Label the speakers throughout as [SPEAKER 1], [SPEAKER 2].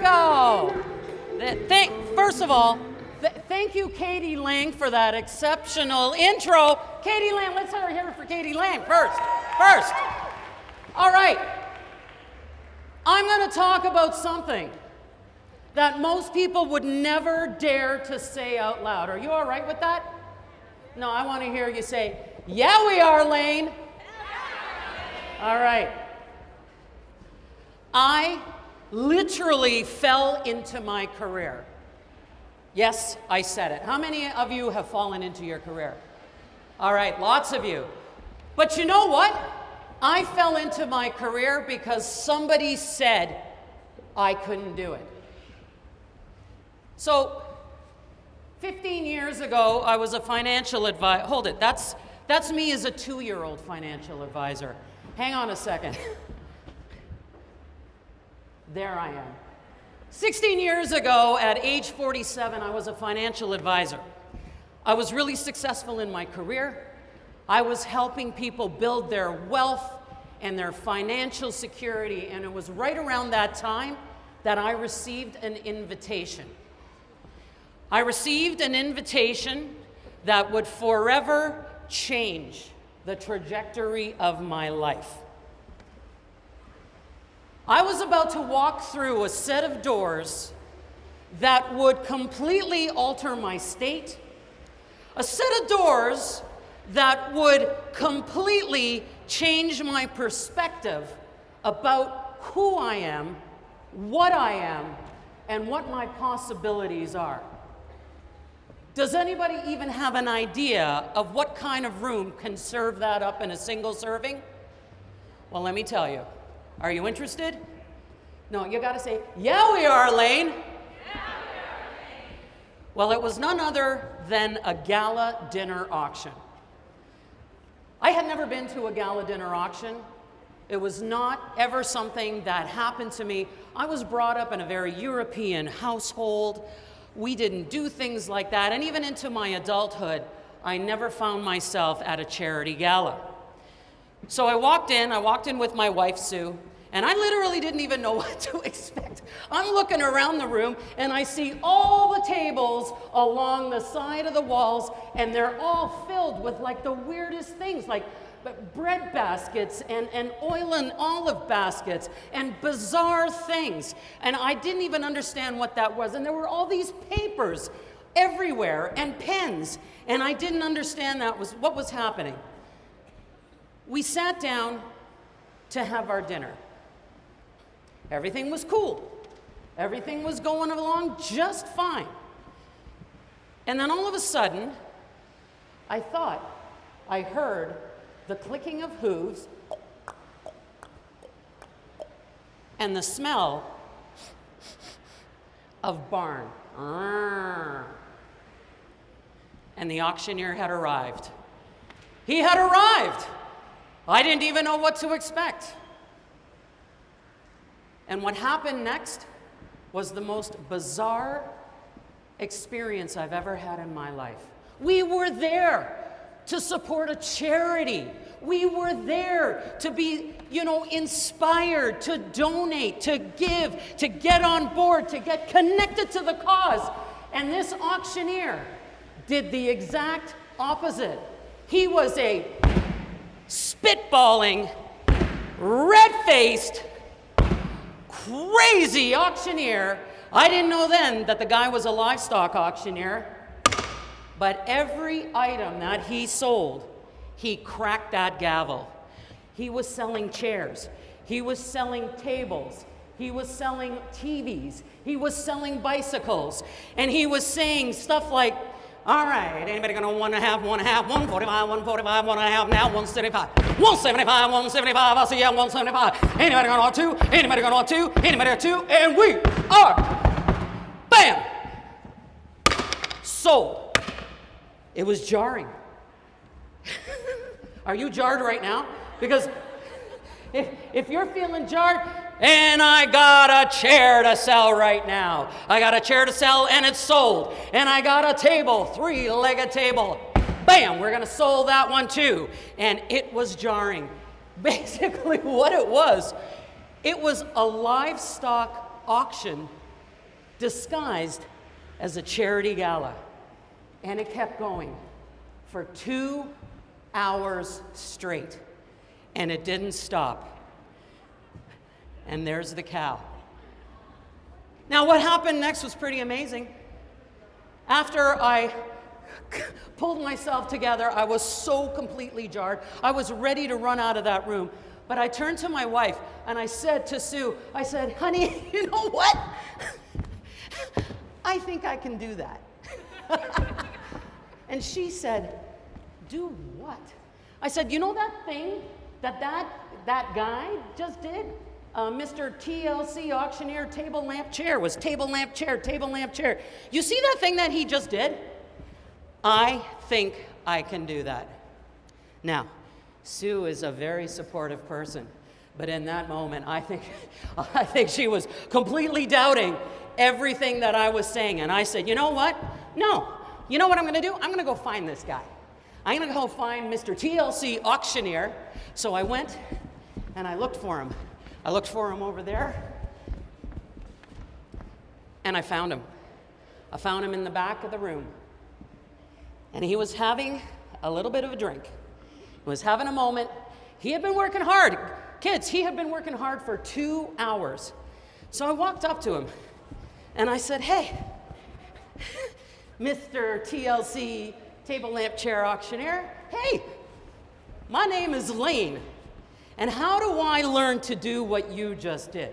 [SPEAKER 1] go. First of all, thank you, Katie Layne, for that exceptional intro. Katie Layne, let's hear it for Katie Layne first. All right. I'm going to talk about something that most people would never dare to say out loud. Are you all right with that? No, I want to hear you say, yeah, we are, Layne. All right. I literally fell into my career. Yes, I said it. How many of you have fallen into your career? All right, lots of you. But you know what? I fell into my career because somebody said I couldn't do it. So, 15 years ago, I was a financial advisor. Hold it, that's me as a 2-year-old financial advisor. Hang on a second. There I am. 16 years ago, at age 47, I was a financial advisor. I was really successful in my career. I was helping people build their wealth and their financial security, and it was right around that time that I received an invitation. I received an invitation that would forever change the trajectory of my life. I was about to walk through a set of doors that would completely alter my state, a set of doors that would completely change my perspective about who I am, and what my possibilities are. Does anybody even have an idea of what kind of room can serve that up in a single serving? Well, let me tell you. Are you interested? No, you got to say, yeah, we are, Layne. Yeah, we are, Layne. Well, it was none other than a gala dinner auction. I had never been to a gala dinner auction. It was not ever something that happened to me. I was brought up in a very European household. We didn't do things like that. And even into my adulthood, I never found myself at a charity gala. So I walked in with my wife, Sue, and I literally didn't even know what to expect. I'm looking around the room, and I see all the tables along the side of the walls, and they're all filled with like the weirdest things, like bread baskets and oil and olive baskets and bizarre things. And I didn't even understand what that was. And there were all these papers everywhere and pens, and I didn't understand what was happening. We sat down to have our dinner. Everything was cool. Everything was going along just fine. And then all of a sudden, I thought I heard the clicking of hooves and the smell of barn. And the auctioneer had arrived. He had arrived. I didn't even know what to expect. And what happened next was the most bizarre experience I've ever had in my life. We were there to support a charity. We were there to be, inspired, to donate, to give, to get on board, to get connected to the cause. And this auctioneer did the exact opposite. He was a spitballing, red-faced, crazy auctioneer. I didn't know then that the guy was a livestock auctioneer, but every item that he sold, he cracked that gavel. He was selling chairs. He was selling tables. He was selling TVs. He was selling bicycles. And he was saying stuff like, all right, anybody gonna want to have, 145, 145, 1.5 now, 175, 175, 175, I'll see ya, 175. Anybody gonna want two? Anybody gonna want two? Anybody got two? And we are, bam, sold. It was jarring. Are you jarred right now? Because if you're feeling jarred, and I got a chair to sell right now. I got a chair to sell and it's sold. And I got a table, 3-legged table. Bam, we're gonna sell that one too. And it was jarring. Basically what it was a livestock auction disguised as a charity gala. And it kept going for 2 hours straight. And it didn't stop. And there's the cow. Now, what happened next was pretty amazing. After I pulled myself together, I was so completely jarred. I was ready to run out of that room. But I turned to my wife and I said to Sue, I said, honey, you know what? I think I can do that. And she said, do what? I said, you know that thing that guy just did? Mr. TLC auctioneer table lamp chair was table lamp chair, table lamp chair. You see that thing that he just did? I think I can do that. Now, Sue is a very supportive person, but in that moment, I think she was completely doubting everything that I was saying. And I said, you know what? No. You know what I'm going to do? I'm going to go find this guy. I'm going to go find Mr. TLC auctioneer. So I went and I looked for him. I looked for him over there, and I found him. I found him in the back of the room, and he was having a little bit of a drink. He was having a moment. He had been working hard. Kids, he had been working hard for 2 hours. So I walked up to him, and I said, hey, Mr. TLC table lamp chair auctioneer, hey, my name is Layne. And how do I learn to do what you just did?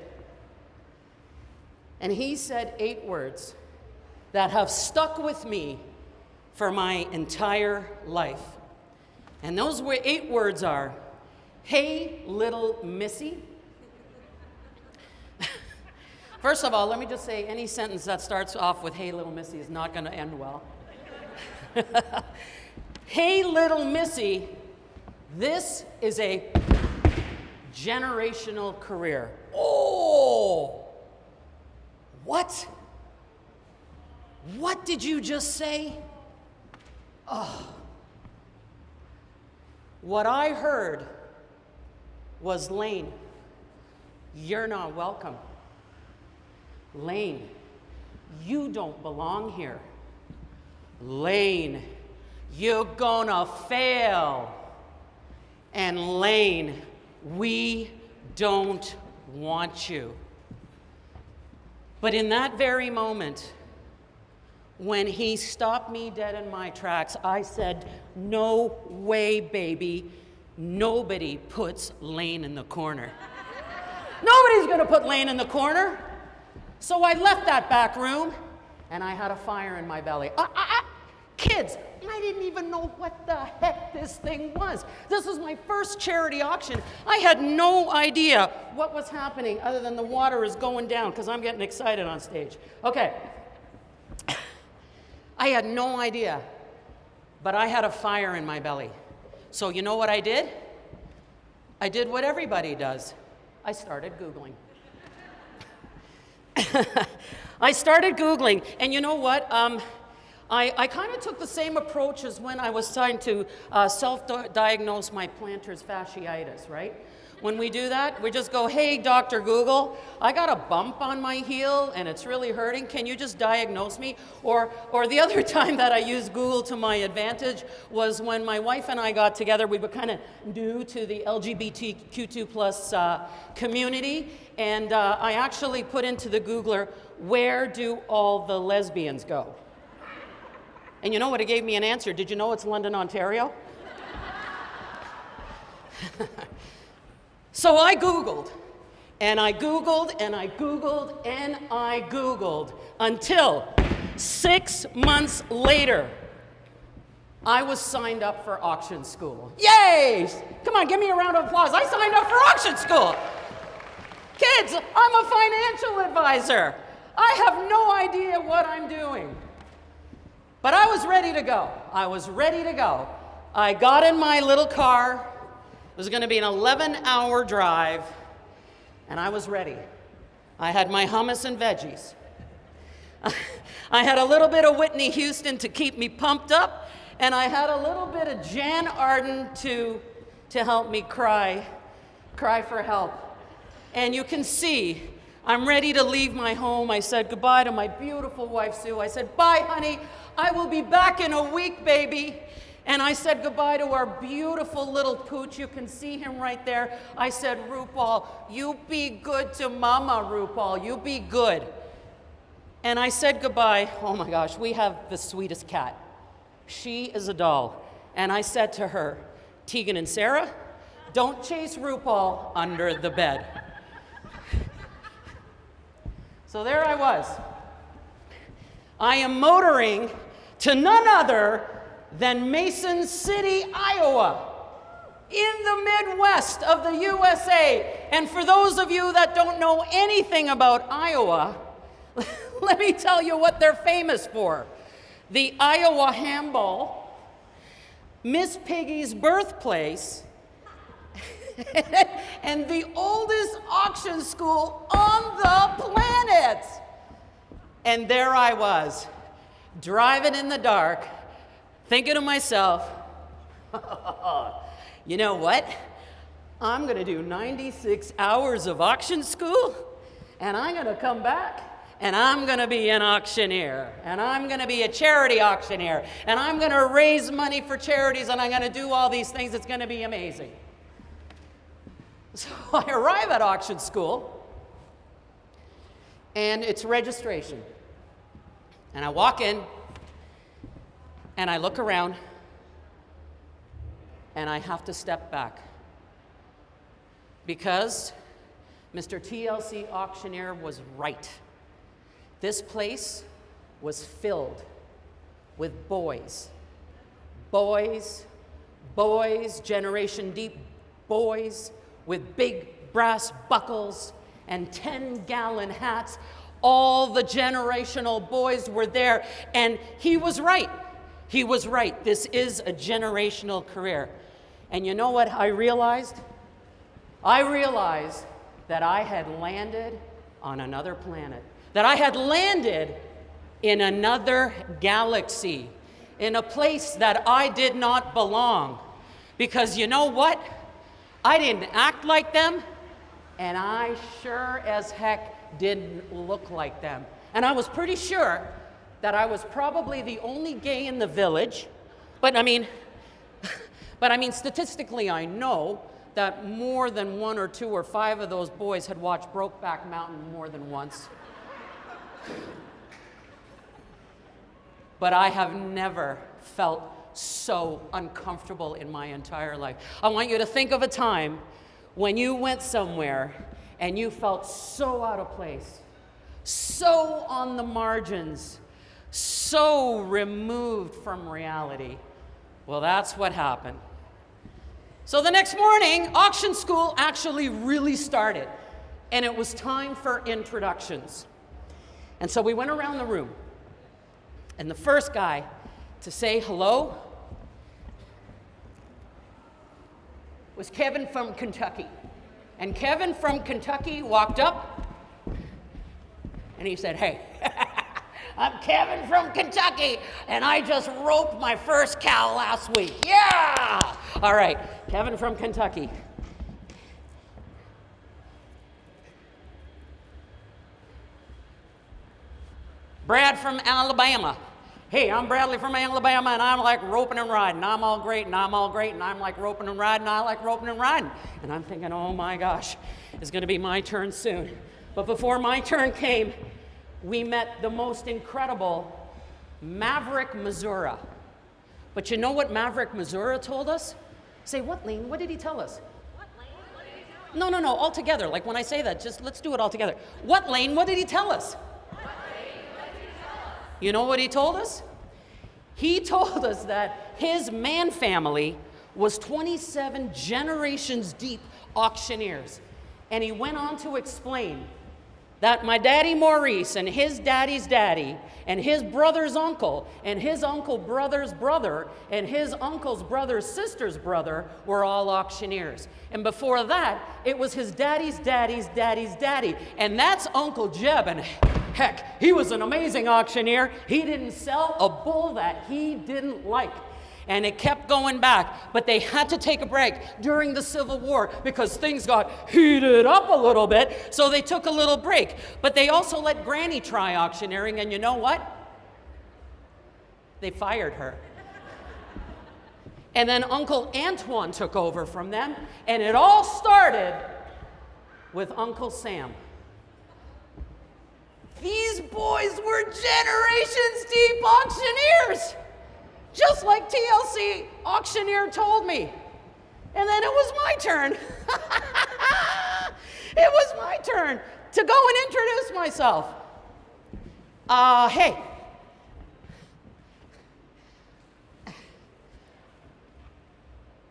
[SPEAKER 1] And he said 8 words that have stuck with me for my entire life. And those 8 words are, hey, little missy. First of all, let me just say any sentence that starts off with hey, little missy is not going to end well. Hey, little missy, this is a generational career. Oh! What? What did you just say? Oh. What I heard was, Layne, you're not welcome. Layne, you don't belong here. Layne, you're gonna fail. And Layne, we don't want you. But in that very moment, when he stopped me dead in my tracks, I said, no way, baby. Nobody puts Layne in the corner. Nobody's gonna put Layne in the corner. So I left that back room, and I had a fire in my belly. Kids, I didn't even know what the heck this thing was. This was my first charity auction. I had no idea what was happening other than the water is going down because I'm getting excited on stage. Okay. I had no idea, but I had a fire in my belly. So you know what I did? I did what everybody does. I started Googling. I started Googling, and you know what? I kind of took the same approach as when I was trying to self-diagnose my plantar fasciitis, right? When we do that, we just go, hey, Dr. Google, I got a bump on my heel and it's really hurting. Can you just diagnose me? Or the other time that I used Google to my advantage was when my wife and I got together. We were kind of new to the LGBTQ2+ community, and I actually put into the Googler, where do all the lesbians go? And you know what? It gave me an answer. Did you know it's London, Ontario? So I Googled, and I Googled, and I Googled, and I Googled, until 6 months later, I was signed up for auction school. Yay! Come on, give me a round of applause. I signed up for auction school. Kids, I'm a financial advisor. I have no idea what I'm doing. But I was ready to go. I was ready to go. I got in my little car. It was going to be an 11-hour drive, and I was ready. I had my hummus and veggies. I had a little bit of Whitney Houston to keep me pumped up, and I had a little bit of Jan Arden to help me cry for help. And you can see I'm ready to leave my home. I said goodbye to my beautiful wife, Sue. I said, bye, honey. I will be back in a week, baby. And I said goodbye to our beautiful little pooch. You can see him right there. I said, RuPaul, you be good to Mama, RuPaul. You be good. And I said goodbye. Oh my gosh, we have the sweetest cat. She is a doll. And I said to her, Tegan and Sarah, don't chase RuPaul under the bed. So there I was. I am motoring to none other than Mason City, Iowa, in the Midwest of the USA. And for those of you that don't know anything about Iowa, let me tell you what they're famous for. The Iowa Handball, Miss Piggy's birthplace, and the oldest auction school on the planet. And there I was, driving in the dark, thinking to myself, you know what? I'm going to do 96 hours of auction school, and I'm going to come back, and I'm going to be an auctioneer, and I'm going to be a charity auctioneer, and I'm going to raise money for charities, and I'm going to do all these things. It's going to be amazing. So I arrive at auction school, and it's registration. And I walk in, and I look around, and I have to step back. Because Mr. TLC Auctioneer was right. This place was filled with boys. Boys, boys, generation deep boys with big brass buckles and 10-gallon hats. All the generational boys were there, and he was right. He was right. This is a generational career. And you know what I realized? I realized that I had landed on another planet, that I had landed in another galaxy, in a place that I did not belong. Because you know what? I didn't act like them, and I sure as heck didn't look like them. And I was pretty sure that I was probably the only gay in the village, but I mean, statistically I know that more than 1 or 2 or 5 of those boys had watched Brokeback Mountain more than once. But I have never felt so uncomfortable in my entire life. I want you to think of a time when you went somewhere and you felt so out of place, so on the margins, so removed from reality. Well, that's what happened. So the next morning, auction school actually really started, and it was time for introductions. And so we went around the room, and the first guy to say hello was Kevin from Kentucky. And Kevin from Kentucky walked up, and he said, hey, I'm Kevin from Kentucky, and I just roped my first cow last week. Yeah! All right, Kevin from Kentucky. Brad from Alabama. Hey, I'm Bradley from Alabama, and I'm like roping and riding. I'm all great, and I'm all great, and I'm like roping and riding. I like roping and riding. And I'm thinking, oh my gosh, it's going to be my turn soon. But before my turn came, we met the most incredible Maverick, Missouri. But you know what Maverick, Missouri told us? Say, what, Layne? What did he tell us?
[SPEAKER 2] What, Layne? What did he tell us?
[SPEAKER 1] No, all together. Like when I say that, just let's do it all together. What, Layne? What did he tell us? You know what he told us? He told us that his man family was 27 generations deep auctioneers. And he went on to explain that my daddy Maurice and his daddy's daddy and his brother's uncle and his uncle brother's brother and his uncle's brother's sister's brother were all auctioneers. And before that, it was his daddy's daddy's daddy's daddy. And that's Uncle Jeb. And heck, he was an amazing auctioneer. He didn't sell a bull that he didn't like. And it kept going back, but they had to take a break during the Civil War because things got heated up a little bit, so they took a little break. But they also let Granny try auctioneering, and you know what? They fired her. And then Uncle Antoine took over from them, and it all started with Uncle Sam. These boys were generations deep auctioneers, just like TLC auctioneer told me. And then it was my turn. It was my turn to go and introduce myself. Hey.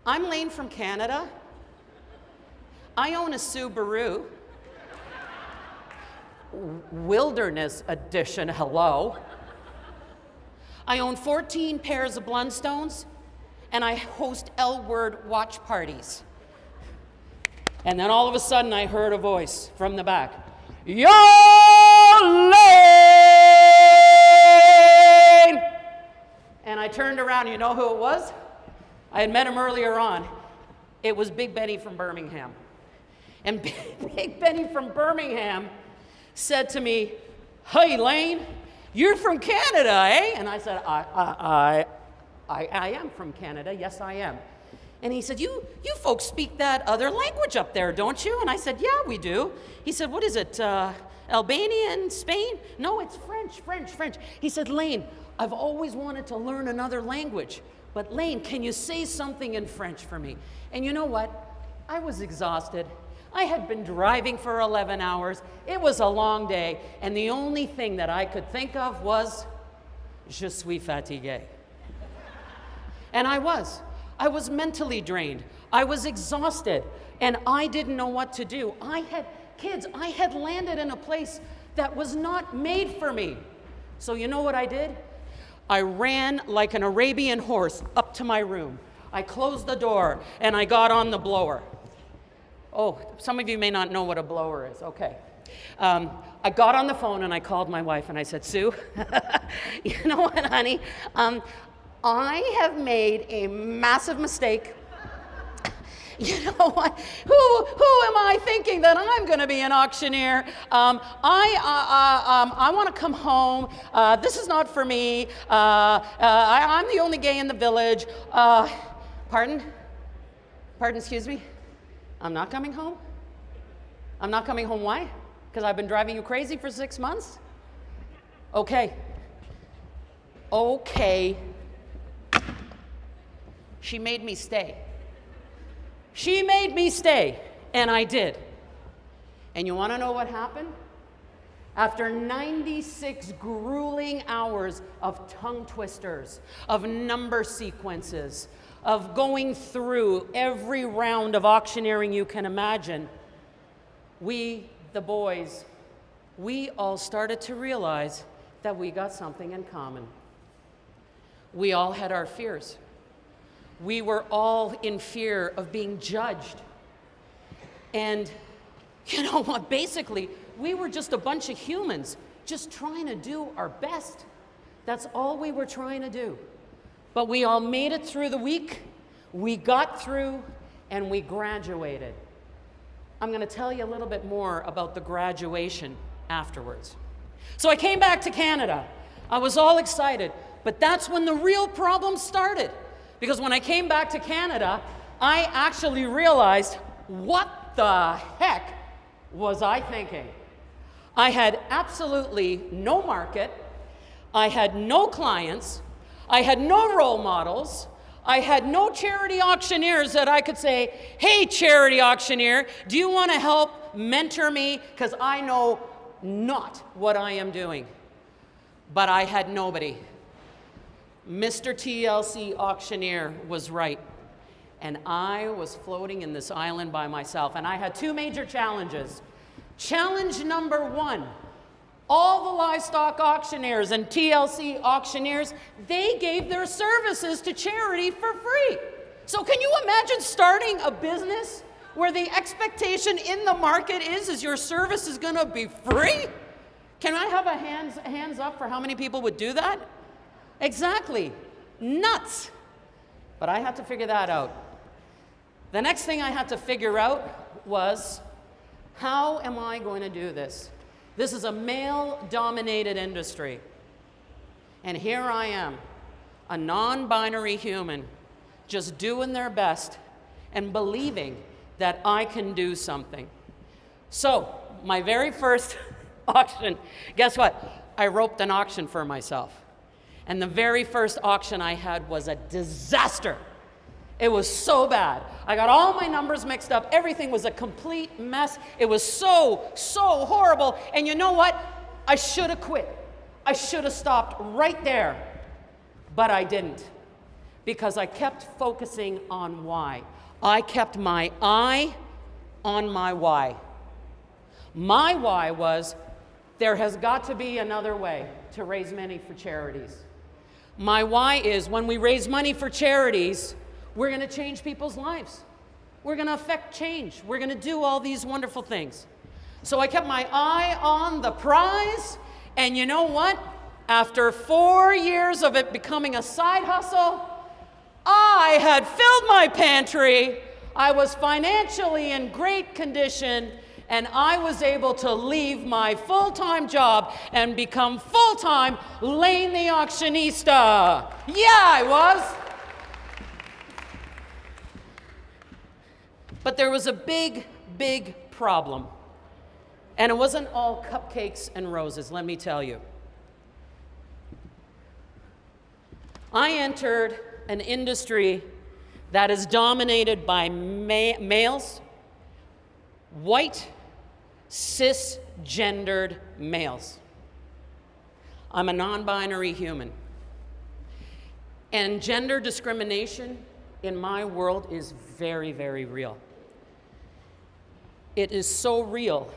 [SPEAKER 1] I'm Layne from Canada. I own a Subaru. Wilderness edition, hello. I own 14 pairs of Blundstones, and I host L-word watch parties. And then all of a sudden I heard a voice from the back. Yo, Layne! And I turned around, and you know who it was? I had met him earlier on. It was Big Benny from Birmingham. And Big Benny from Birmingham said to me, "Hey, Layne, you're from Canada, eh?" And I said, I am from Canada. Yes, I am. And he said, you folks speak that other language up there, don't you? And I said, yeah, we do. He said, what is it, Albanian, Spain? No, it's French. He said, Layne, I've always wanted to learn another language. But Layne, can you say something in French for me? And you know what? I was exhausted. I had been driving for 11 hours. It was a long day. And the only thing that I could think of was, je suis fatigué. And I was. I was mentally drained. I was exhausted. And I didn't know what to do. I had landed in a place that was not made for me. So you know what I did? I ran like an Arabian horse up to my room. I closed the door and I got on the blower. Oh, some of you may not know what a blower is. Okay. I got on the phone and I called my wife and I said, Sue, you know what, honey? I have made a massive mistake. You know what? Who am I thinking that I'm going to be an auctioneer? I want to come home. This is not for me. I'm the only gay in the village. Pardon? Excuse me? I'm not coming home? I'm not coming home, why? Because I've been driving you crazy for 6 months? Okay. She made me stay. She made me stay, and I did. And you want to know what happened? After 96 grueling hours of tongue twisters, of number sequences, of going through every round of auctioneering you can imagine, we, the boys, we all started to realize that we got something in common. We all had our fears. We were all in fear of being judged. And you know what? Basically, we were just a bunch of humans just trying to do our best. That's all we were trying to do. But we all made it through the week. We got through and we graduated. I'm going to tell you a little bit more about the graduation afterwards. So I came back to Canada. I was all excited, but that's when the real problem started. Because when I came back to Canada, I actually realized, what the heck was I thinking? I had absolutely no market. I had no clients. I had no role models. I had no charity auctioneers that I could say, hey, charity auctioneer, do you want to help mentor me? Because I know not what I am doing. But I had nobody. Mr. TLC auctioneer was right. And I was floating in this island by myself. And I had two major challenges. Challenge number one, all the livestock auctioneers and TLC auctioneers, they gave their services to charity for free. So can you imagine starting a business where the expectation in the market is your service is going to be free? Can I have a hands up for how many people would do that? Exactly. Nuts. But I had to figure that out. The next thing I had to figure out was, how am I going to do this? This is a male-dominated industry. And here I am, a non-binary human, just doing their best and believing that I can do something. So, my very first auction, guess what? I roped an auction for myself. And the very first auction I had was a disaster. It was so bad. I got all my numbers mixed up. Everything was a complete mess. It was so horrible. And you know what? I should have quit. I should have stopped right there. But I didn't. Because I kept focusing on why. I kept my eye on my why. My why was, there has got to be another way to raise money for charities. My why is, when we raise money for charities, we're going to change people's lives. We're going to affect change. We're going to do all these wonderful things. So I kept my eye on the prize, and you know what? After 4 years of it becoming a side hustle, I had filled my pantry, I was financially in great condition, and I was able to leave my full-time job and become full-time Layne the Auctionista. Yeah, I was. But there was a big problem. And it wasn't all cupcakes and roses, let me tell you. I entered an industry that is dominated by males, white, cisgendered males. I'm a non-binary human. And gender discrimination in my world is very real. It is so real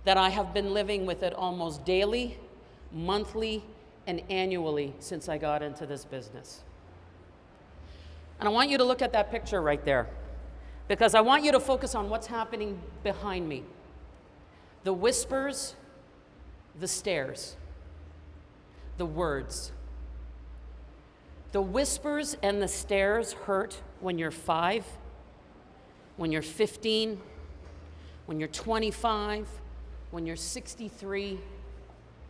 [SPEAKER 1] that I have been living with it almost daily, monthly, and annually since I got into this business. And I want you to look at that picture right there, because I want you to focus on what's happening behind me. The whispers, the stares, the words. The whispers and the stares hurt when you're 5, when you're 15, when you're 25, when you're 63.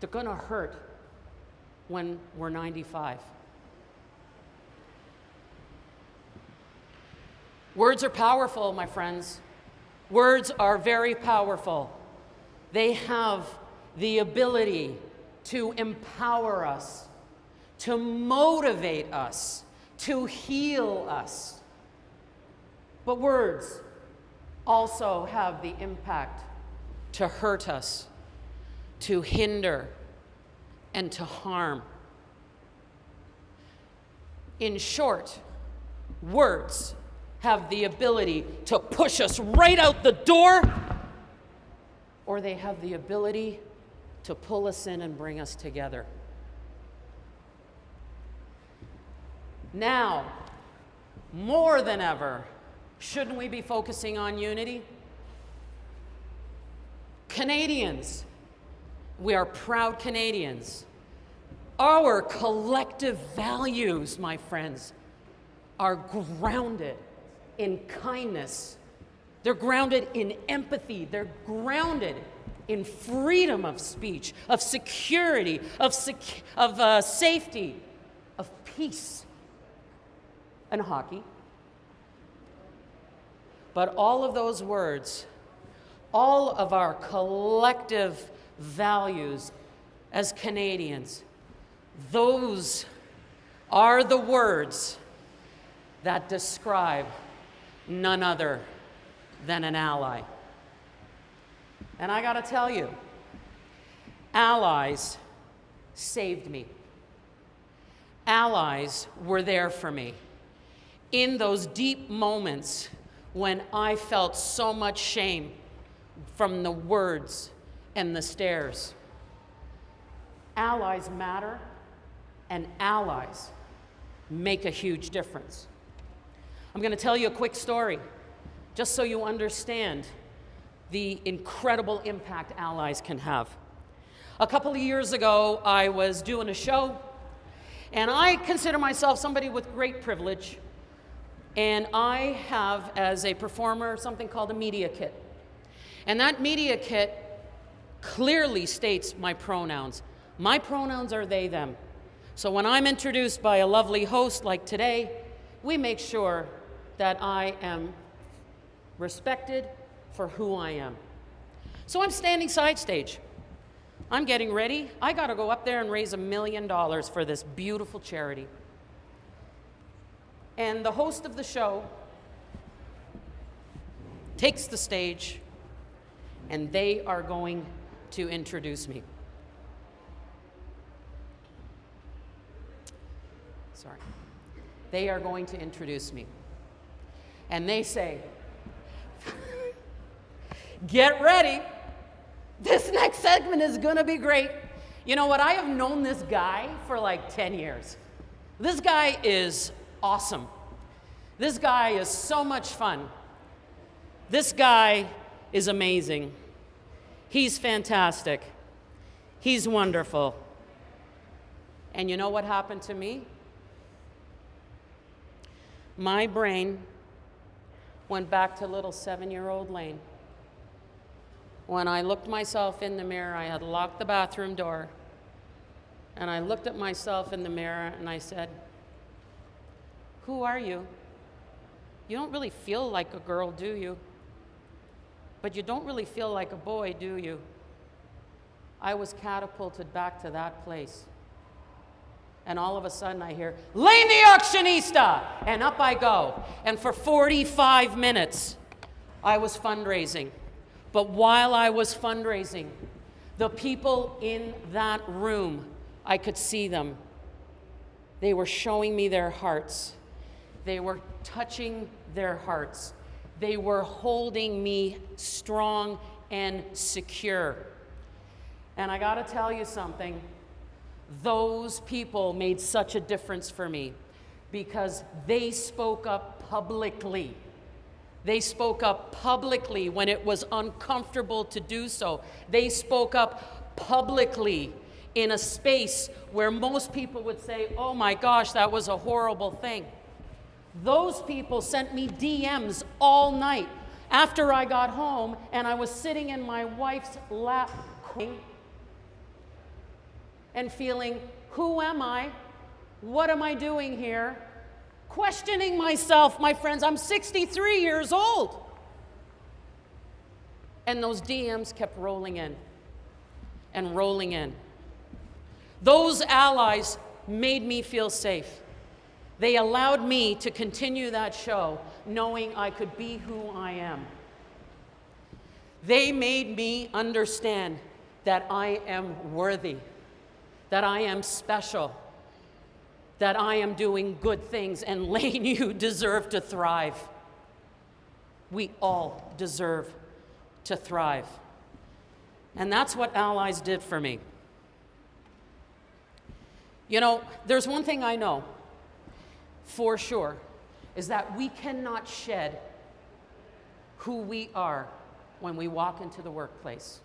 [SPEAKER 1] They're gonna hurt when we're 95. Words are powerful, my friends. Words are very powerful. They have the ability to empower us, to motivate us, to heal us. But words also have the impact to hurt us, to hinder, and to harm. In short, words have the ability to push us right out the door, or they have the ability to pull us in and bring us together. Now, more than ever, shouldn't we be focusing on unity? Canadians, we are proud Canadians. Our collective values, my friends, are grounded in kindness. They're grounded in empathy. They're grounded in freedom of speech, of security, of safety, of peace, and hockey. But all of those words, all of our collective values as Canadians, those are the words that describe none other than an ally. And I gotta tell you, allies saved me. Allies were there for me in those deep moments when I felt so much shame from the words and the stares. Allies matter, and allies make a huge difference. I'm going to tell you a quick story, just so you understand the incredible impact allies can have. A couple of years ago, I was doing a show, and I consider myself somebody with great privilege. And I have, as a performer, something called a media kit. And that media kit clearly states my pronouns. My pronouns are they, them. So when I'm introduced by a lovely host like today, we make sure that I am respected for who I am. So I'm standing side stage. I'm getting ready. I got to go up there and raise $1 million for this beautiful charity. And the host of the show takes the stage, and they are going to introduce me. Sorry. They are going to introduce me. And they say, get ready. This next segment is going to be great. You know what? I have known this guy for like 10 years. This guy is awesome. This guy is so much fun. This guy is amazing. He's fantastic. He's wonderful. And you know what happened to me? My brain went back to little 7-year-old Layne. When I looked myself in the mirror, I had locked the bathroom door, and I looked at myself in the mirror and I said, who are you? You don't really feel like a girl, do you? But you don't really feel like a boy, do you? I was catapulted back to that place. And all of a sudden I hear, Layne the Auctionista! And up I go. And for 45 minutes, I was fundraising. But while I was fundraising, the people in that room, I could see them. They were showing me their hearts. They were touching their hearts. They were holding me strong and secure. And I gotta tell you something. Those people made such a difference for me because they spoke up publicly. They spoke up publicly when it was uncomfortable to do so. They spoke up publicly in a space where most people would say, oh my gosh, that was a horrible thing. Those people sent me DMs all night after I got home and I was sitting in my wife's lap and feeling, who am I? What am I doing here? Questioning myself, my friends. I'm 63 years old. And those DMs kept rolling in and rolling in. Those allies made me feel safe. They allowed me to continue that show knowing I could be who I am. They made me understand that I am worthy, that I am special, that I am doing good things, and Layne, you deserve to thrive. We all deserve to thrive. And that's what allies did for me. You know, there's one thing I know for sure, is that we cannot shed who we are when we walk into the workplace.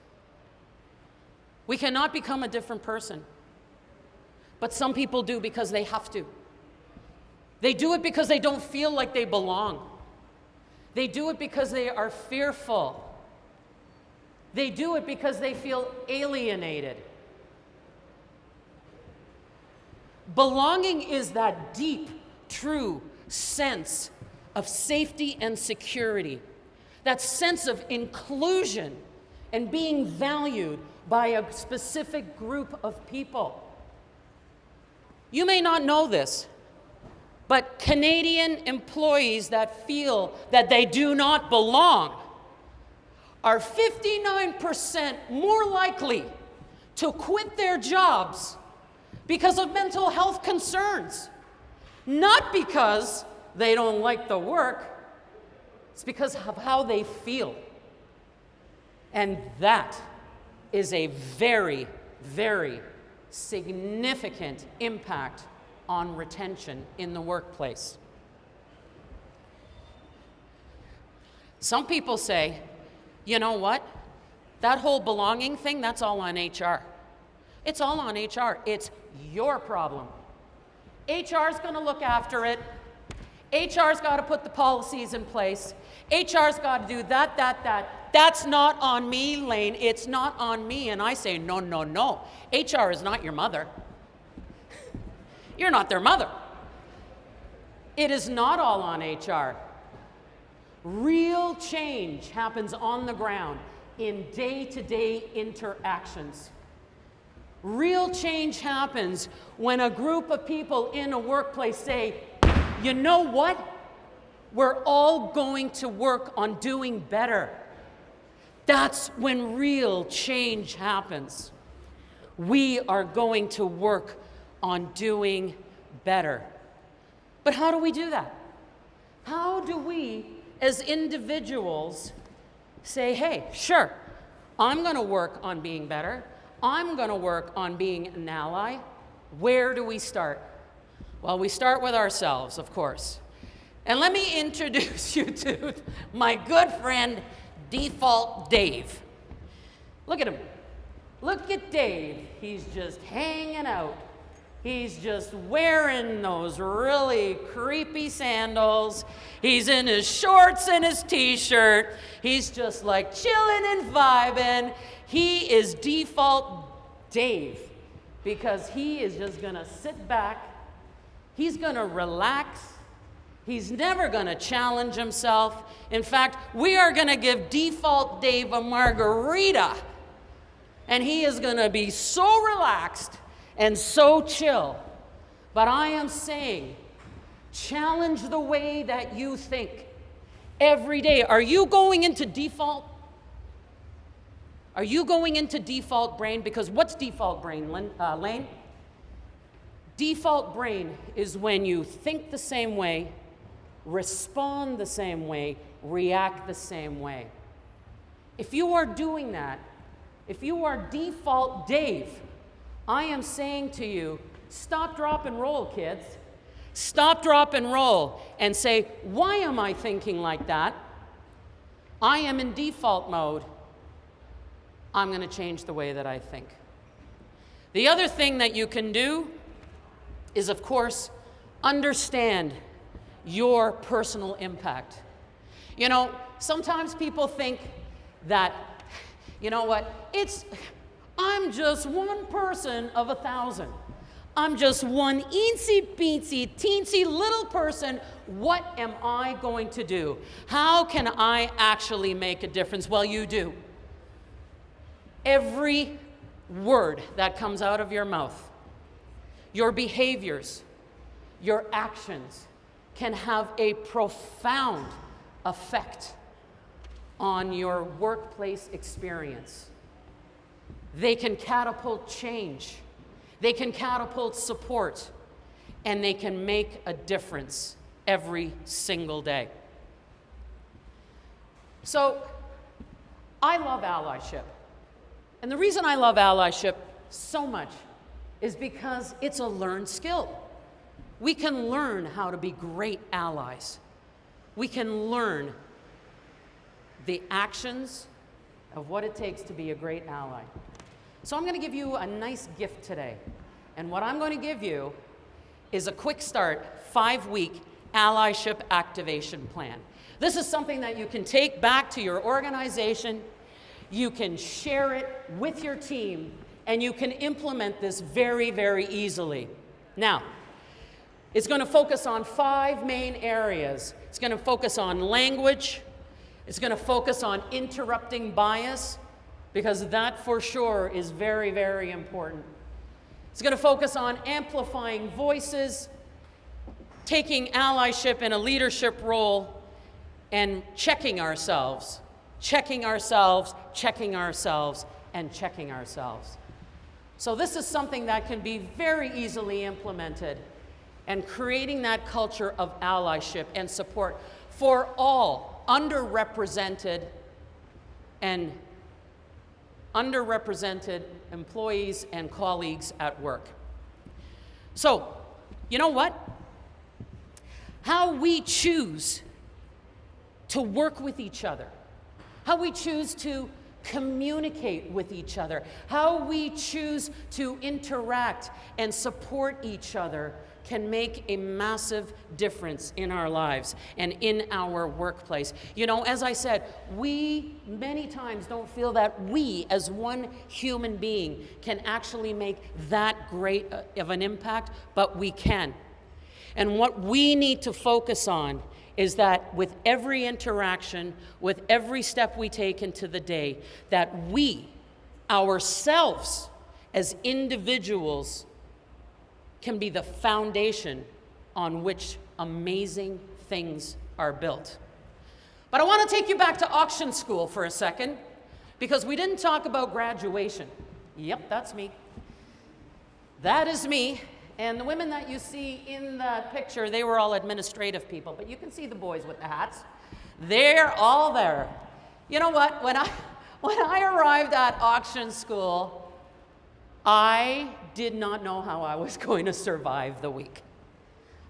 [SPEAKER 1] We cannot become a different person. But some people do because they have to. They do it because they don't feel like they belong. They do it because they are fearful. They do it because they feel alienated. Belonging is that deep, true sense of safety and security, that sense of inclusion and being valued by a specific group of people. You may not know this, but Canadian employees that feel that they do not belong are 59% more likely to quit their jobs because of mental health concerns. Not because they don't like the work, it's because of how they feel. And that is a very, very significant impact on retention in the workplace. Some people say, you know what? That whole belonging thing, that's all on HR. It's all on HR. It's your problem. HR is going to look after it. HR's got to put the policies in place. HR's got to do that. That's not on me, Layne. It's not on me. And I say, no, no, no. HR is not your mother. You're not their mother. It is not all on HR. Real change happens on the ground in day-to-day interactions. Real change happens when a group of people in a workplace say, you know what? We're all going to work on doing better. That's when real change happens. We are going to work on doing better. But how do we do that? How do we, as individuals, say, hey, sure, I'm going to work on being better. I'm going to work on being an ally. Where do we start? Well, we start with ourselves, of course. And let me introduce you to my good friend, Default Dave. Look at him. Look at Dave. He's just hanging out. He's just wearing those really creepy sandals. He's in his shorts and his t-shirt. He's just like chilling and vibing. He is Default Dave because he is just gonna sit back. He's gonna relax. He's never gonna challenge himself. In fact, we are gonna give Default Dave a margarita. And he is gonna be so relaxed and so chill. But I am saying, challenge the way that you think every day. Are you going into default? Are you going into default brain? Because what's default brain, Layne? Default brain is when you think the same way, respond the same way, react the same way. If you are doing that, if you are Default Dave, I am saying to you, stop, drop, and roll, kids. Stop, drop, and roll and say, why am I thinking like that? I am in default mode. I'm going to change the way that I think. The other thing that you can do is, of course, understand your personal impact. You know, sometimes people think that, you know what, I'm just one person of 1,000. I'm just one eensy-beensy, teensy little person. What am I going to do? How can I actually make a difference? Well, you do. Every word that comes out of your mouth, your behaviors, your actions can have a profound effect on your workplace experience. They can catapult change, they can catapult support, and they can make a difference every single day. So, I love allyship. And the reason I love allyship so much is because it's a learned skill. We can learn how to be great allies. We can learn the actions of what it takes to be a great ally. So I'm going to give you a nice gift today. And what I'm going to give you is a quick start, 5-week allyship activation plan. This is something that you can take back to your organization. You can share it with your team, and you can implement this very, very easily. Now, it's going to focus on 5 main areas. It's going to focus on language. It's going to focus on interrupting bias, because that for sure is very, very important. It's going to focus on amplifying voices, taking allyship in a leadership role, and checking ourselves, checking ourselves, checking ourselves, and checking ourselves. So this is something that can be very easily implemented, and creating that culture of allyship and support for all underrepresented employees and colleagues at work. So, you know what? How we choose to work with each other, how we choose to communicate with each other, how we choose to interact and support each other can make a massive difference in our lives and in our workplace. You know, as I said, we many times don't feel that we as one human being can actually make that great of an impact, but we can. And what we need to focus on is that with every interaction, with every step we take into the day, that we ourselves as individuals can be the foundation on which amazing things are built. But I want to take you back to auction school for a second, because we didn't talk about graduation. Yep, that's me. That is me. And the women that you see in the picture, they were all administrative people, but you can see the boys with the hats. They're all there. You know what? When I arrived at auction school, I did not know how I was going to survive the week.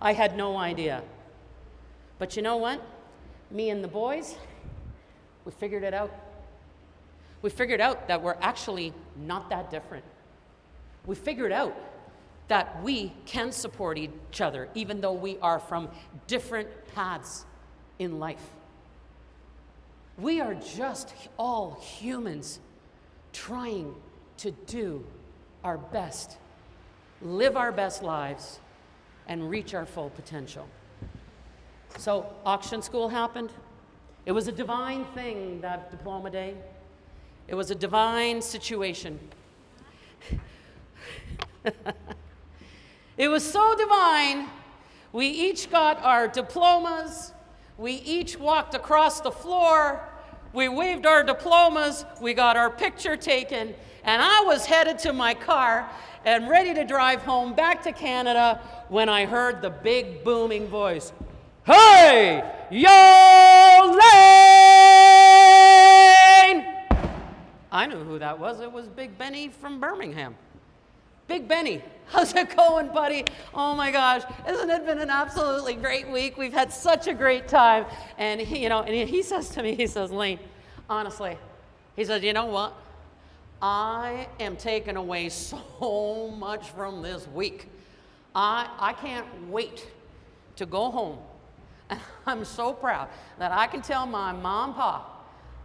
[SPEAKER 1] I had no idea. But you know what? Me and the boys, we figured it out. We figured out that we're actually not that different. We figured out that we can support each other, even though we are from different paths in life. We are just all humans trying to do our best, live our best lives, and reach our full potential. So auction school happened. It was a divine thing, that diploma day. It was a divine situation. It was so divine. We each got our diplomas. We each walked across the floor. We waved our diplomas. We got our picture taken. And I was headed to my car and ready to drive home back to Canada when I heard the big booming voice. Hey, yo, Layne! I knew who that was. It was Big Benny from Birmingham. Big Benny, how's it going, buddy? Oh my gosh, hasn't it been an absolutely great week? We've had such a great time. And he says to me, he says, Layne, honestly, he says, you know what? I am taking away so much from this week. I can't wait to go home. And I'm so proud that I can tell my mom and pa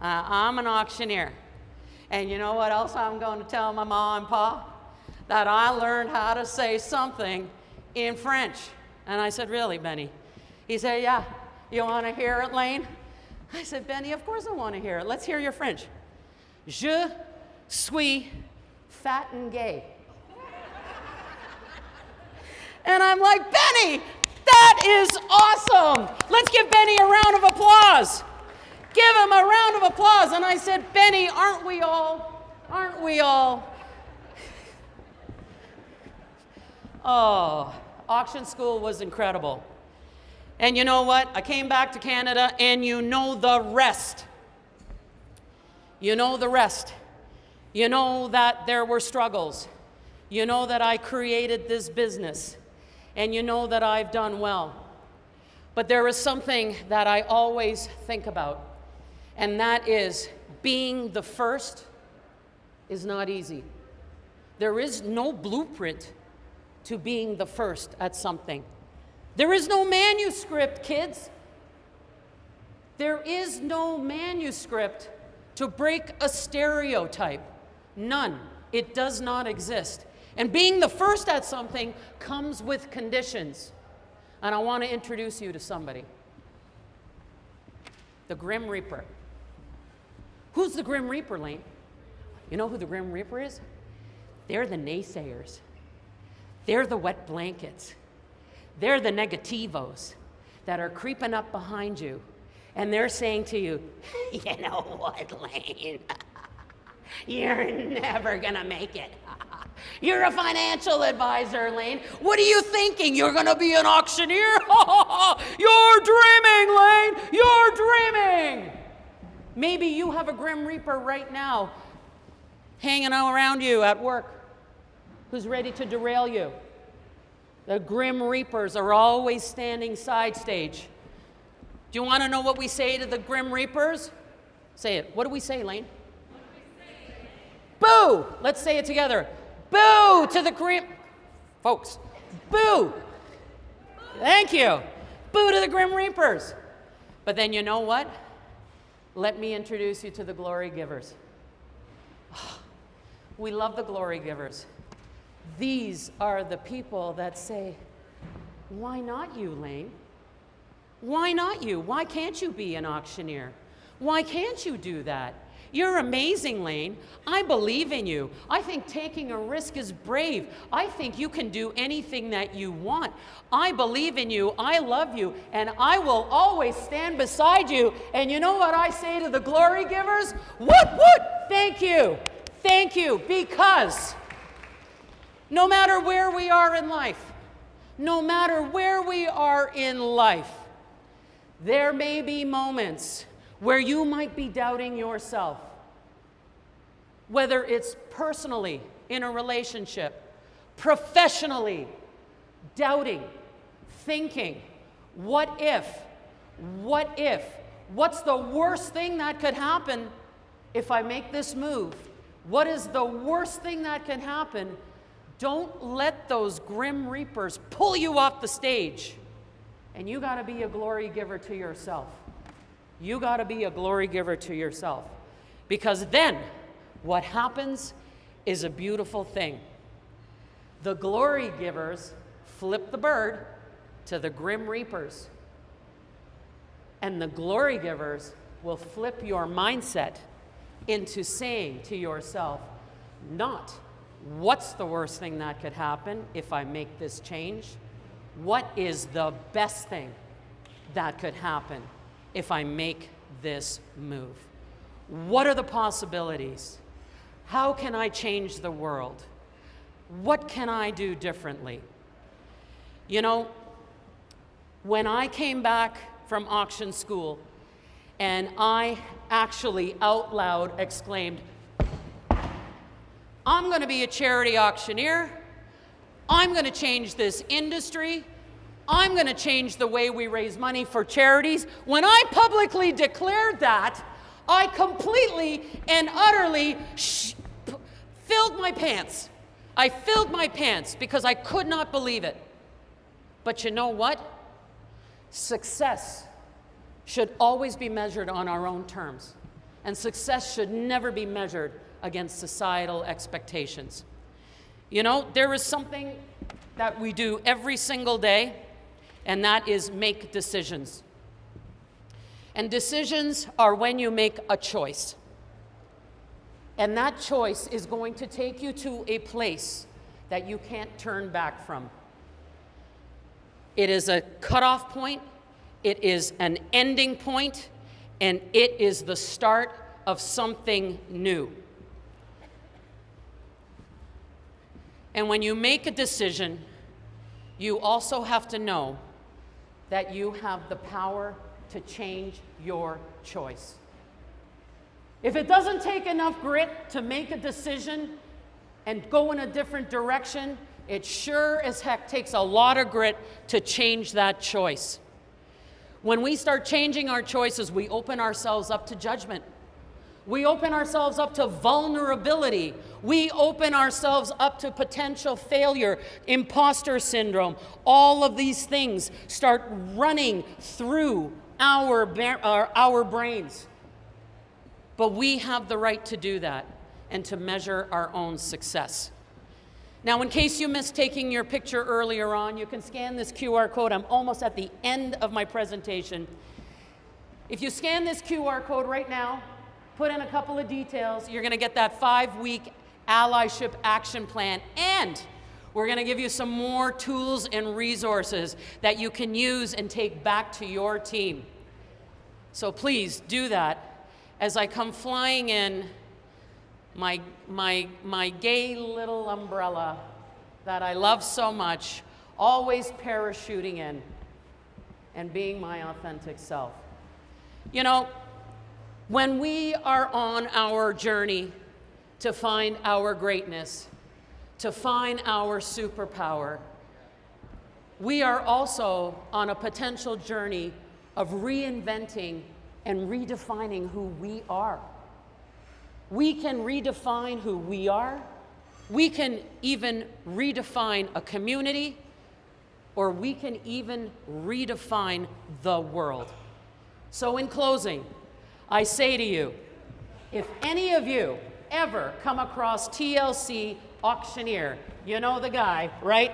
[SPEAKER 1] I'm an auctioneer. And you know what else I'm going to tell my mom and pa? That I learned how to say something in French. And I said, really, Benny? He said, yeah. You want to hear it, Layne? I said, Benny, of course I want to hear it. Let's hear your French. Je suis fat and gay. And I'm like, Benny, that is awesome. Let's give Benny a round of applause. Give him a round of applause. And I said, Benny, aren't we all? Aren't we all? Oh, auction school was incredible. And you know what? I came back to Canada, and you know the rest. You know the rest. You know that there were struggles. You know that I created this business. And you know that I've done well. But there is something that I always think about, and that is being the first is not easy. There is no blueprint to being the first at something. There is no manuscript, kids. There is no manuscript to break a stereotype. None. It does not exist. And being the first at something comes with conditions. And I want to introduce you to somebody. The Grim Reaper. Who's the Grim Reaper, Layne? You know who the Grim Reaper is? They're the naysayers. They're the wet blankets. They're the negativos that are creeping up behind you. And they're saying to you, you know what, Layne? You're never gonna make it. You're a financial advisor, Layne. What are you thinking? You're gonna be an auctioneer? You're dreaming, Layne. You're dreaming. Maybe you have a Grim Reaper right now hanging around you at work who's ready to derail you. The Grim Reapers are always standing side stage. Do you want to know what we say to the Grim Reapers? Say it. What do we say, Layne? Boo! Let's say it together. Boo to the Grim... Folks, boo Thank you. Boo to the Grim Reapers. But then you know what? Let me introduce you to the glory givers. We love the glory givers. These are the people that say, why not you, Layne? Why not you? Why can't you be an auctioneer? Why can't you do that? You're amazing, Layne. I believe in you. I think taking a risk is brave. I think you can do anything that you want. I believe in you. I love you. And I will always stand beside you. And you know what I say to the glory givers? Woot, woot! Thank you. Thank you. Because no matter where we are in life, no matter where we are in life, there may be moments where you might be doubting yourself, whether it's personally in a relationship, professionally, doubting, thinking, what if, what's the worst thing that could happen if I make this move? What is the worst thing that can happen? Don't let those grim reapers pull you off the stage. And you got to be a glory giver to yourself. You got to be a glory giver to yourself. Because then what happens is a beautiful thing. The glory givers flip the bird to the grim reapers. And the glory givers will flip your mindset into saying to yourself, not what's the worst thing that could happen if I make this change? What is the best thing that could happen if I make this move? What are the possibilities? How can I change the world? What can I do differently? You know, when I came back from auction school and I actually out loud exclaimed, I'm going to be a charity auctioneer. I'm going to change this industry. I'm going to change the way we raise money for charities. When I publicly declared that, I completely and utterly filled my pants. I filled my pants because I could not believe it. But you know what? Success should always be measured on our own terms. And success should never be measured against societal expectations. You know, there is something that we do every single day, and that is make decisions. And decisions are when you make a choice. And that choice is going to take you to a place that you can't turn back from. It is a cutoff point, it is an ending point, and it is the start of something new. And when you make a decision, you also have to know that you have the power to change your choice. If it doesn't take enough grit to make a decision and go in a different direction, it sure as heck takes a lot of grit to change that choice. When we start changing our choices, we open ourselves up to judgment. We open ourselves up to vulnerability. We open ourselves up to potential failure, imposter syndrome. All of these things start running through our brains. But we have the right to do that and to measure our own success. Now, in case you missed taking your picture earlier on, you can scan this QR code. I'm almost at the end of my presentation. If you scan this QR code right now, put in a couple of details, you're going to get that 5-week allyship action plan, and we're going to give you some more tools and resources that you can use and take back to your team. So please do that as I come flying in my gay little umbrella that I love so much, always parachuting in and being my authentic self. You know, when we are on our journey to find our greatness, to find our superpower, we are also on a potential journey of reinventing and redefining who we are. We can redefine who we are. We can even redefine a community or we can even redefine the world. So in closing, I say to you, if any of you ever come across TLC Auctioneer, you know the guy, right?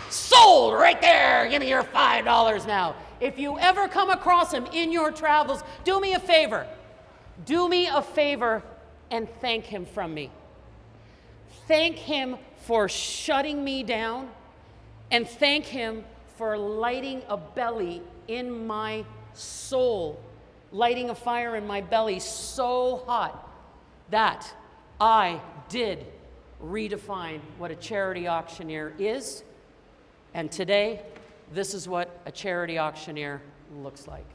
[SPEAKER 1] Sold right there, give me your $5 now. If you ever come across him in your travels, do me a favor. Do me a favor and thank him from me. Thank him for shutting me down, and thank him for lighting a belly in my soul, lighting a fire in my belly so hot that I did redefine what a charity auctioneer is. And today, this is what a charity auctioneer looks like.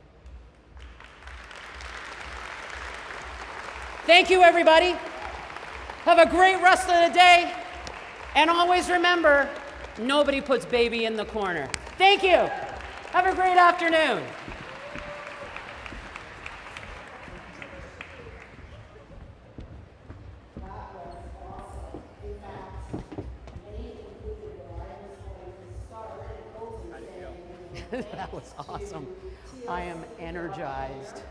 [SPEAKER 1] Thank you, everybody. Have a great rest of the day. And always remember, nobody puts baby in the corner. Thank you. Have a great afternoon. That was awesome. I am energized.